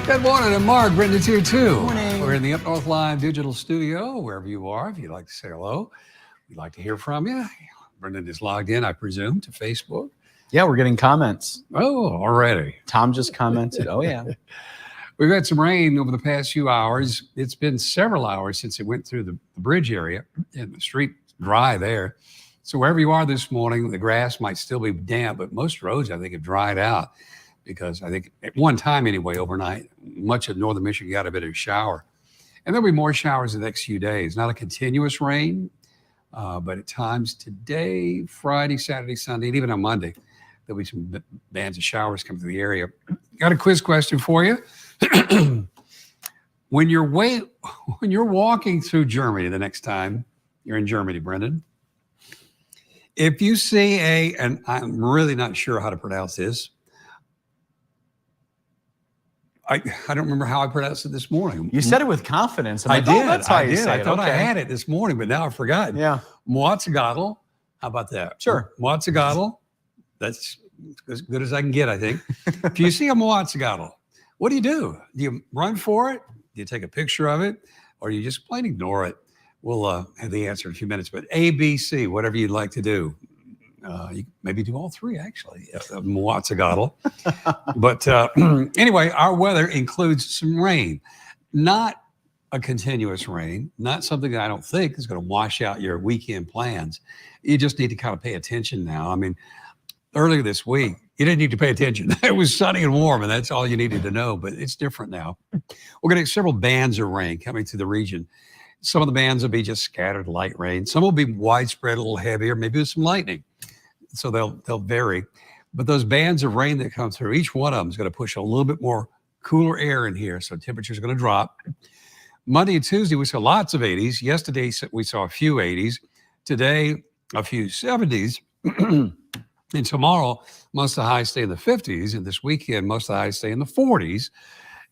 Good morning, and Mark. Brendan's here too. Morning. We're in the Up North Live digital studio, wherever you are. If you'd like to say hello, we'd like to hear from you. Brendan is logged in, I presume, to Facebook. Yeah, we're getting comments. Oh, already. Tom just commented. Oh, yeah. We've had some rain over the past few hours. It's been several hours since it went through the bridge area and the street dry there. So wherever you are this morning, the grass might still be damp, but most roads, I think, have dried out because I think at one time anyway, overnight, much of northern Michigan got a bit of a shower. And there'll be more showers the next few days. Not a continuous rain, but at times today, Friday, Saturday, Sunday, and even on Monday, there'll be some bands of showers come through the area. Got a quiz question for you. When you're walking through Germany the next time you're in Germany, Brendan, if you see and I'm really not sure how to pronounce this. I don't remember how I pronounced it this morning. You said it with confidence. I did. That's how you say I it. thought I Okay. had it this morning, but now I've forgotten. Yeah. Moatzagatl. How about that? Sure. Moatzagatl. That's as good as I can get, I think. If you see a Moatzagatl, what do? Do you run for it? Do you take a picture of it? Or do you just plain ignore it? We'll have the answer in a few minutes. But A, B, C, whatever you'd like to do. You maybe do all three, actually, Moatzagatl. But anyway, our weather includes some rain. Not a continuous rain, not something that I don't think is going to wash out your weekend plans. You just need to kind of pay attention now. I mean, earlier this week, you didn't need to pay attention. It was sunny and warm, and that's all you needed to know. But it's different now. We're going to get several bands of rain coming through the region. Some of the bands will be just scattered light rain. Some will be widespread, a little heavier, maybe with some lightning. So they'll vary. But those bands of rain that come through, each one of them is going to push a little bit more cooler air in here. So temperatures are going to drop. Monday and Tuesday, we saw lots of 80s. Yesterday, we saw a few 80s. Today, a few 70s. And tomorrow, most of the highs stay in the 50s. And this weekend, most of the highs stay in the 40s.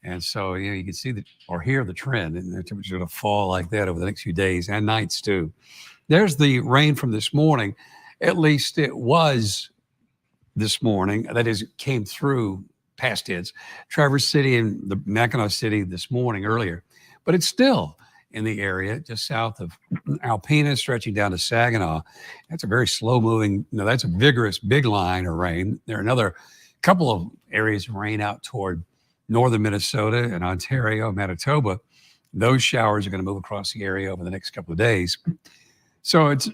And so, you can see or hear the trend. And the temperatures are going to fall like that over the next few days and nights, too. There's the rain from this morning. At least it was this morning. That is, it came through past tense, Traverse City and the Mackinac City this morning earlier. But it's still in the area just south of Alpena, stretching down to Saginaw. That's a very slow moving, that's a vigorous big line of rain. There are another couple of areas of rain out toward northern Minnesota and Ontario, Manitoba. Those showers are going to move across the area over the next couple of days. So it's,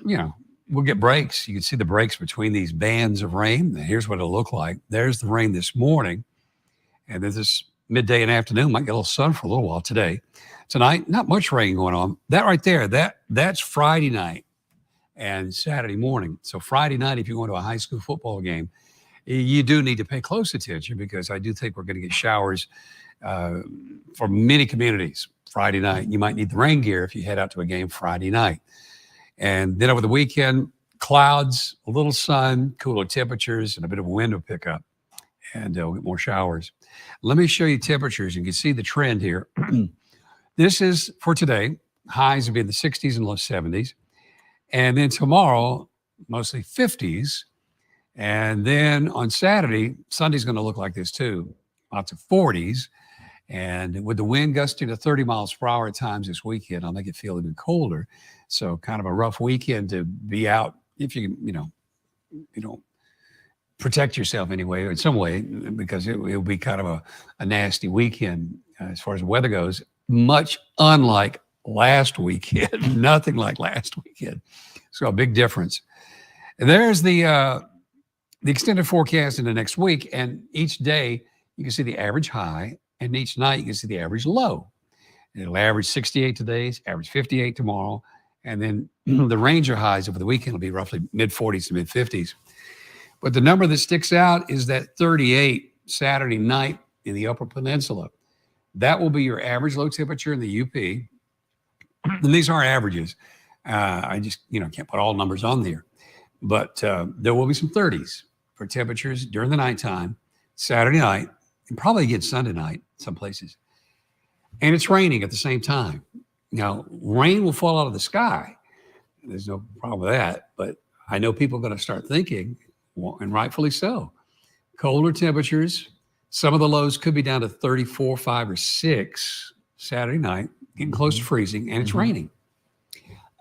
we'll get breaks. You can see the breaks between these bands of rain. Here's what it'll look like. There's the rain this morning. And then this midday and afternoon, might get a little sun for a little while today. Tonight, not much rain going on. That right there, that's Friday night and Saturday morning. So Friday night, if you're going to a high school football game, you do need to pay close attention because I do think we're going to get showers for many communities Friday night. You might need the rain gear if you head out to a game Friday night. And then over the weekend, clouds, a little sun, cooler temperatures, and a bit of wind will pick up. And we'll get more showers. Let me show you temperatures. You can see the trend here. This is for today. Highs will be in the 60s and low 70s. And then tomorrow, mostly 50s. And then on Saturday, Sunday's going to look like this too. Lots of 40s. And with the wind gusting to 30 miles per hour at times this weekend, I'll make it feel even colder. So kind of a rough weekend to be out if you don't protect yourself anyway, or in some way, because it'll be kind of a nasty weekend as far as weather goes, much unlike last weekend, nothing like last weekend. So a big difference. And there's the extended forecast in the next week. And each day you can see the average high, and each night you can see the average low. And it'll average 68 today, average 58 tomorrow. And then the range of highs over the weekend will be roughly mid-40s to mid-50s. But the number that sticks out is that 38 Saturday night in the Upper Peninsula. That will be your average low temperature in the UP. And these aren't averages. I just, can't put all numbers on there. But there will be some 30s for temperatures during the nighttime, Saturday night, and probably again Sunday night, some places. And it's raining at the same time. Now, rain will fall out of the sky. There's no problem with that. But I know people are going to start thinking, and rightfully so, colder temperatures, Some of the lows could be down to 34, 5, or 6 Saturday night, getting close to freezing, and it's raining.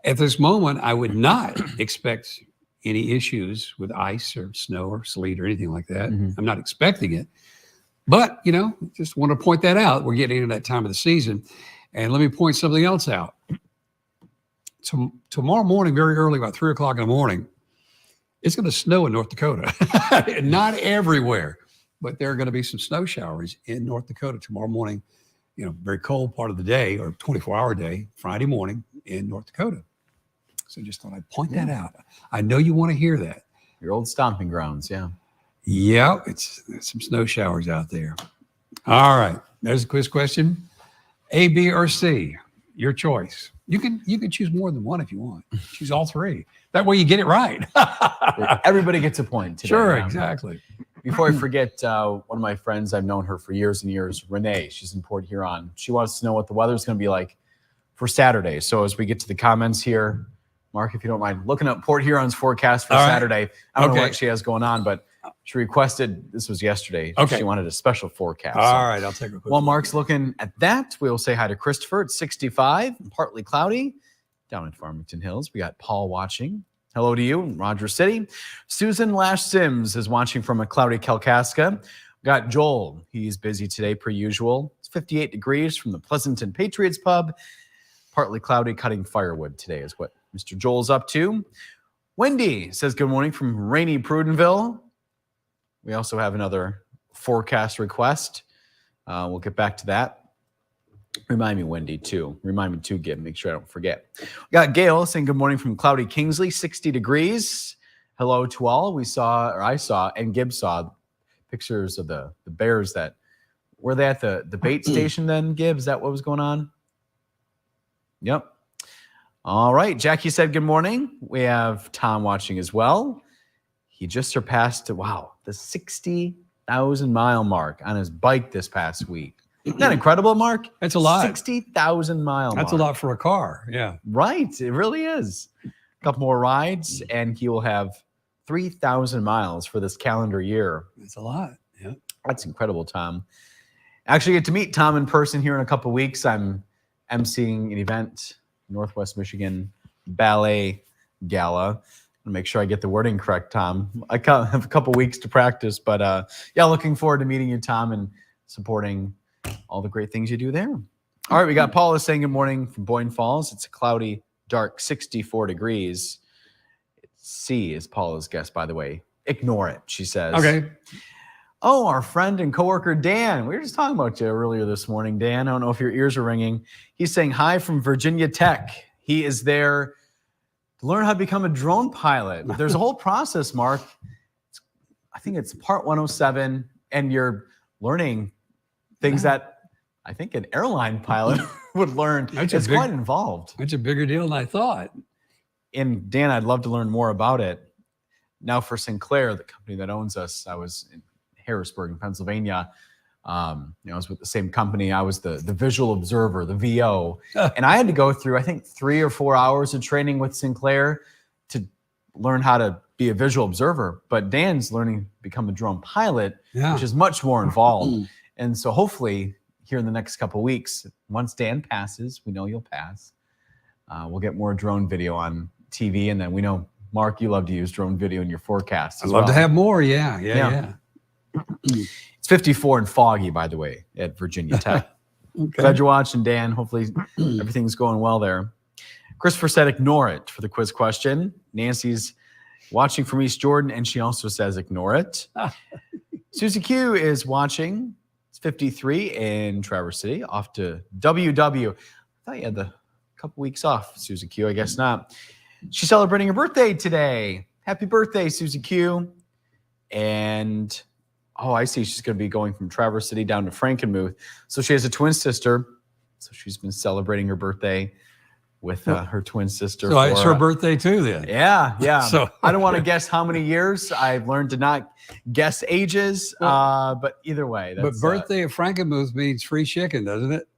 At this moment, I would not expect any issues with ice or snow or sleet or anything like that. I'm not expecting it. But, just want to point that out. We're getting into that time of the season. And let me point something else out. Tomorrow morning, very early, about 3 o'clock in the morning, it's going to snow in North Dakota. Not everywhere, but there are going to be some snow showers in North Dakota tomorrow morning. Very cold part of the day, or 24-hour day, Friday morning in North Dakota. So just thought I'd point that out. I know you want to hear that. Your old stomping grounds, yeah. Yeah, it's some snow showers out there. All right, there's a quiz question. A, B, or C, your choice. You can choose more than one if you want. Choose all three. That way you get it right. Everybody gets a point today. Sure, exactly. Before I forget, one of my friends, I've known her for years and years, Renee, she's in Port Huron. She wants to know what the weather's going to be like for Saturday. So as we get to the comments here, Mark, if you don't mind, looking up Port Huron's forecast for Saturday. I don't know what she has going on, but she requested, this was yesterday, she wanted a special forecast. All right, I'll take a quick While Mark's looking at that, we'll say hi to Christopher. It's 65, partly cloudy, down in Farmington Hills. We got Paul watching. Hello to you in Rogers City. Susan Lash Sims is watching from a cloudy Kalkaska. We got Joel. He's busy today, per usual. It's 58 degrees from the Pleasanton Patriots Pub. Partly cloudy, cutting firewood today is what Mr. Joel's up to. Wendy says good morning from rainy Prudenville. We also have another forecast request. We'll get back to that. Remind me, Wendy, too. Remind me, too, Gib. Make sure I don't forget. We got Gail saying good morning from cloudy Kingsley, 60 degrees. Hello to all. I saw, and Gib saw pictures of the bears that, were they at the bait station then, Gib? Is that what was going on? Yep. All right. Jackie said good morning. We have Tom watching as well. He just surpassed, the 60,000 mile mark on his bike this past week. Isn't that incredible, Mark? That's a lot. 60,000 mile mark. That's a lot for a car. Yeah. Right. It really is. A couple more rides, and he will have 3,000 miles for this calendar year. That's a lot. Yeah. That's incredible, Tom. Actually get to meet Tom in person here in a couple weeks. I'm emceeing an event, Northwest Michigan Ballet Gala. I'll make sure I get the wording correct, Tom. I have a couple weeks to practice, but looking forward to meeting you, Tom, and supporting all the great things you do there. All right, we got Paula saying good morning from Boyne Falls. It's a cloudy, dark 64 degrees. C is Paula's guess, by the way. Ignore it, she says. Okay. Oh, our friend and coworker, Dan. We were just talking about you earlier this morning, Dan. I don't know if your ears are ringing. He's saying hi from Virginia Tech. He is there to learn how to become a drone pilot. There's a whole process, Mark. I think it's part 107, and you're learning things that I think an airline pilot would learn. It's quite involved. It's a bigger deal than I thought. And Dan, I'd love to learn more about it. Now for Sinclair, the company that owns us, I was in Harrisburg in Pennsylvania. I was with the same company. I was the visual observer, the VO. And I had to go through, I think, 3 or 4 hours of training with Sinclair to learn how to be a visual observer. But Dan's learning to become a drone pilot, which is much more involved. And so hopefully here in the next couple of weeks, once Dan passes, we know you'll pass, we'll get more drone video on TV. And then we know, Mark, you love to use drone video in your forecasts. I'd love to have more. Yeah. It's 54 and foggy, by the way, at Virginia Tech. Glad you're watching, Dan. Hopefully everything's going well there. Christopher said ignore it for the quiz question. Nancy's watching from East Jordan, and she also says ignore it. Susie Q is watching. It's 53 in Traverse City, off to WW. I thought you had the couple weeks off, Susie Q. I guess not. She's celebrating her birthday today. Happy birthday, Susie Q. And I see she's going to be going from Traverse City down to Frankenmuth. So she has a twin sister. So she's been celebrating her birthday with her twin sister. So it's her birthday too then. Yeah. So I don't want to guess how many years. I've learned to not guess ages, but either way. But birthday of Frankenmuth means free chicken, doesn't it?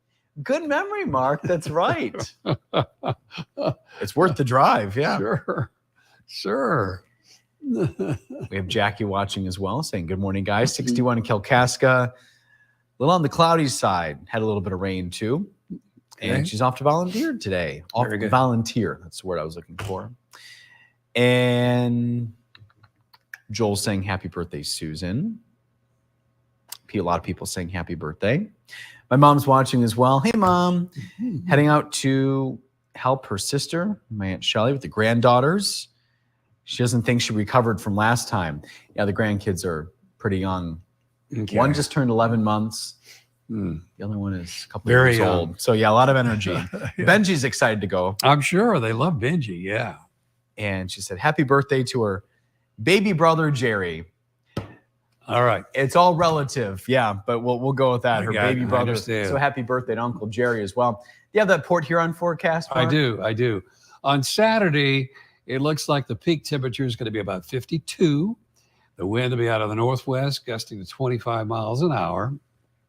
Good memory, Mark. That's right. It's worth the drive. Yeah. Sure. We have Jackie watching as well, saying good morning, guys. 61 in Kalkaska. A little on the cloudy side. Had a little bit of rain too. Okay. And she's off to volunteer today. Off Very to good. volunteer. That's the word I was looking for. And Joel saying happy birthday, Susan. A lot of people saying happy birthday. My mom's watching as well. Hey, Mom. Heading out to help her sister, my Aunt Shelley, with the granddaughters. She doesn't think she recovered from last time. Yeah, the grandkids are pretty young. Okay. One just turned 11 months. Mm. The other one is a couple Very years young. old. So, yeah, a lot of energy. Yeah. Benji's excited to go. I'm sure they love Benji. Yeah. And she said, happy birthday to her baby brother, Jerry. All right. It's all relative. Yeah, but we'll go with that. Her baby brother. understand. So happy birthday to Uncle Jerry as well. Do you have that Port Huron forecast, I Mark? do. On Saturday, it looks like the peak temperature is going to be about 52. The wind will be out of the northwest, gusting to 25 miles an hour.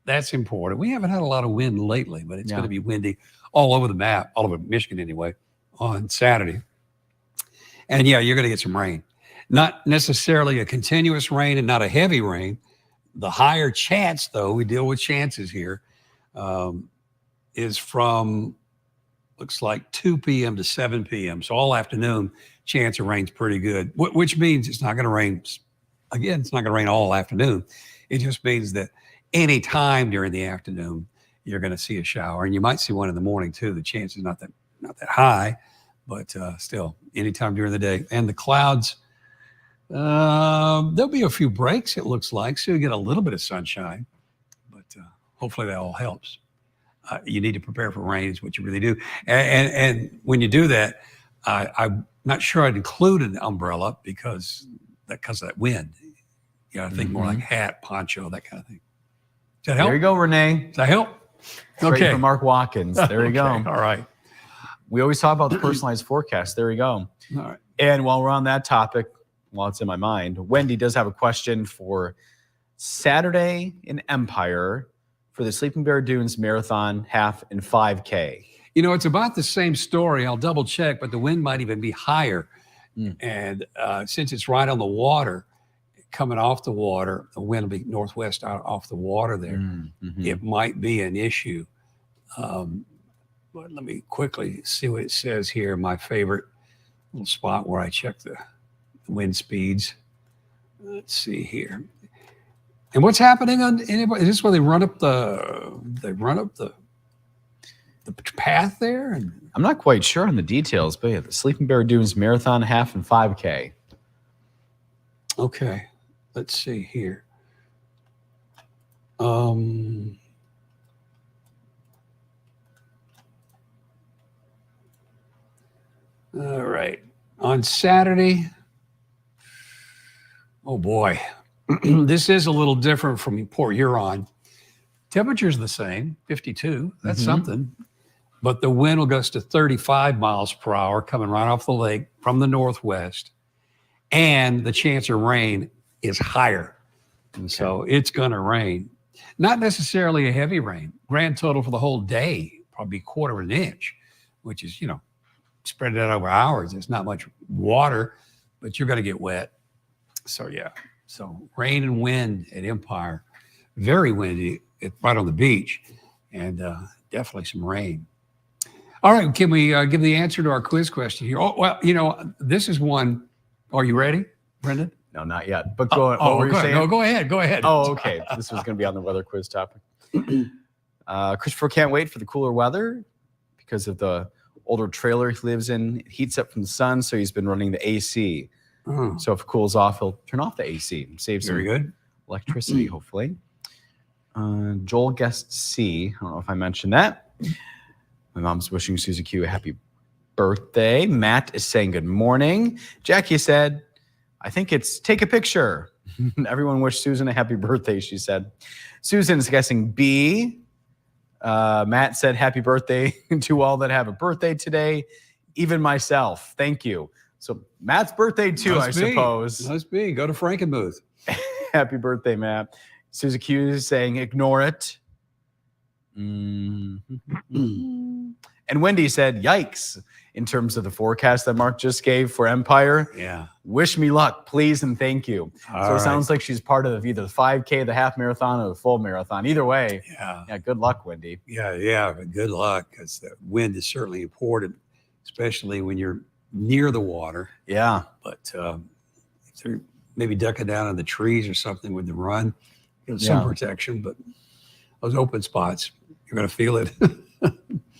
That's important. We haven't had a lot of wind lately, but it's going to be windy all over the map, all over Michigan anyway, on Saturday. And yeah, you're going to get some rain. Not necessarily a continuous rain and not a heavy rain. The higher chance, though, we deal with chances here, is from, looks like 2 p.m. to 7 p.m. So all afternoon, chance of rain's pretty good, which means it's not going to rain. Again, it's not going to rain all afternoon. It just means that any time during the afternoon, you're going to see a shower. And you might see one in the morning, too. The chance is not that high, but still, anytime during the day. And the clouds, there'll be a few breaks, it looks like, so you get a little bit of sunshine, but hopefully that all helps. You need to prepare for rain is what you really do. And when you do that, I'm not sure I'd include an umbrella because of that wind. You got to think more like hat, poncho, that kind of thing. Does that help? There you go, Renee. Does that help? Straight from Mark Watkins. There you go. All right. We always talk about the personalized forecast. There you go. All right. And while we're on that topic, while it's in my mind, Wendy does have a question for Saturday in Empire for the Sleeping Bear Dunes Marathon half and 5K. You know, it's about the same story. I'll double check, but the wind might even be higher. And since it's right on the water, coming off the water, the wind will be northwest off the water there. It might be an issue. But let me quickly see what it says here. My favorite little spot where I check the wind speeds. Let's see here. And what's happening on anybody? Is this where they run up the path there? And I'm not quite sure on the details, but yeah, the Sleeping Bear Dunes Marathon half and 5K. okay, let's see here. All right. On Saturday, oh boy, this is a little different from Port Huron. Temperature's the same, 52. That's something. But the wind will gust to 35 miles per hour coming right off the lake from the northwest. And the chance of rain is higher. And so it's going to rain. Not necessarily a heavy rain. Grand total for the whole day, probably a quarter of an inch, which is, spread it out over hours. It's not much water, but you're going to get wet. So, yeah. So rain and wind at Empire, very windy right on the beach, and definitely some rain. All right. Can we give the answer to our quiz question here? Oh, well, this is one. Are you ready, Brendan? No, not yet. But go, what were you go saying? No, go ahead. Go ahead. Oh, okay. This was going to be on the weather quiz topic. Christopher can't wait for the cooler weather because of the older trailer he lives in. It heats up from the sun, so he's been running the AC. So if it cools off, he'll turn off the AC and save some Very good. electricity, hopefully. Joel guessed C. I don't know if I mentioned that. My mom's wishing Susie Q a happy birthday. Matt is saying good morning. Jackie said, I think it's take a picture. Everyone wish Susan a happy birthday, she said. Susan is guessing B. Matt said happy birthday to all that have a birthday today, even myself. Thank you. So Matt's birthday too, I suppose. Must be. Go to Frankenmuth. Happy birthday, Matt. Susie Q is saying ignore it. And And Wendy said, yikes, in terms of the forecast that Mark just gave for Empire. Yeah. Wish me luck, please, and thank you. All So it right. sounds like she's part of either the 5K, the half marathon, or the full marathon. Either way, Yeah. good luck, Wendy. Yeah. Good luck, because the wind is certainly important, especially when you're near the water. Yeah. But if they're maybe ducking down in the trees or something with the run, some protection. But those open spots, you're going to feel it.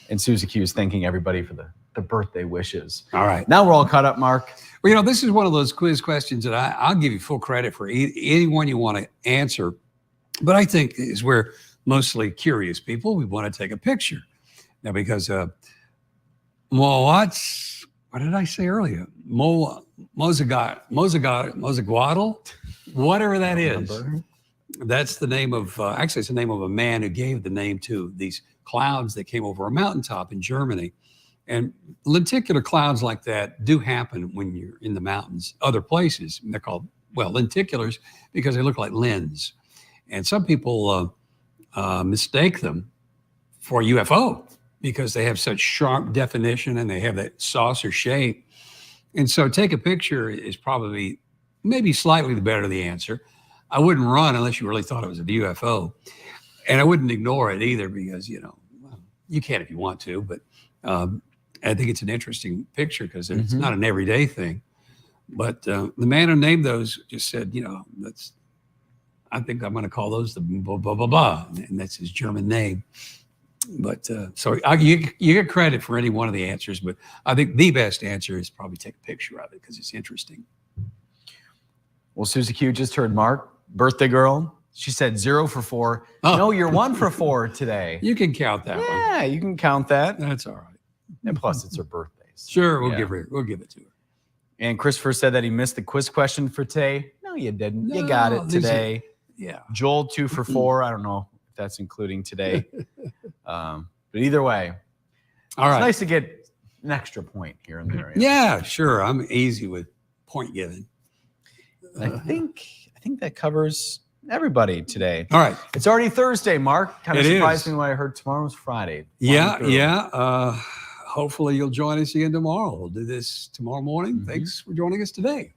And Susie Q is thanking everybody for the birthday wishes. All right. Now we're all caught up, Mark. Well, this is one of those quiz questions that I'll give you full credit for anyone you want to answer. But I think is where mostly curious people, we want to take a picture. Now, because what did I say earlier? Mozaguatl, whatever that is. That's the name of, actually, it's the name of a man who gave the name to these clouds that came over a mountaintop in Germany. And lenticular clouds like that do happen when you're in the mountains, other places. And they're called, lenticulars because they look like lens. And some people mistake them for UFO because they have such sharp definition and they have that saucer shape. And so take a picture is probably maybe slightly the better the answer. I wouldn't run unless you really thought it was a UFO. And I wouldn't ignore it either because, you can if you want to, but I think it's an interesting picture because it's not an everyday thing. But the man who named those just said, I think I'm going to call those the blah, blah, blah, blah. And that's his German name. But so you get credit for any one of the answers, but I think the best answer is probably take a picture of it because it's interesting. Well, Susie Q just heard Mark, birthday girl. She said 0 for 4. Oh. No, you're 1 for 4 today. You can count that one. Yeah, you can count that. That's all right. And plus, it's her birthday. So Sure, we'll give it to her. And Christopher said that he missed the quiz question for today. No, you didn't. You got it today. Yeah. Joel 2 for 4. I don't know if that's including today. But either way, all right. It's nice to get an extra point here and there. Yeah, sure. I'm easy with point giving. I think that covers everybody today. All right. It's already Thursday, Mark. Kind of It surprised is. me when I heard tomorrow was Friday. Yeah. Hopefully you'll join us again tomorrow. We'll do this tomorrow morning. Thanks for joining us today.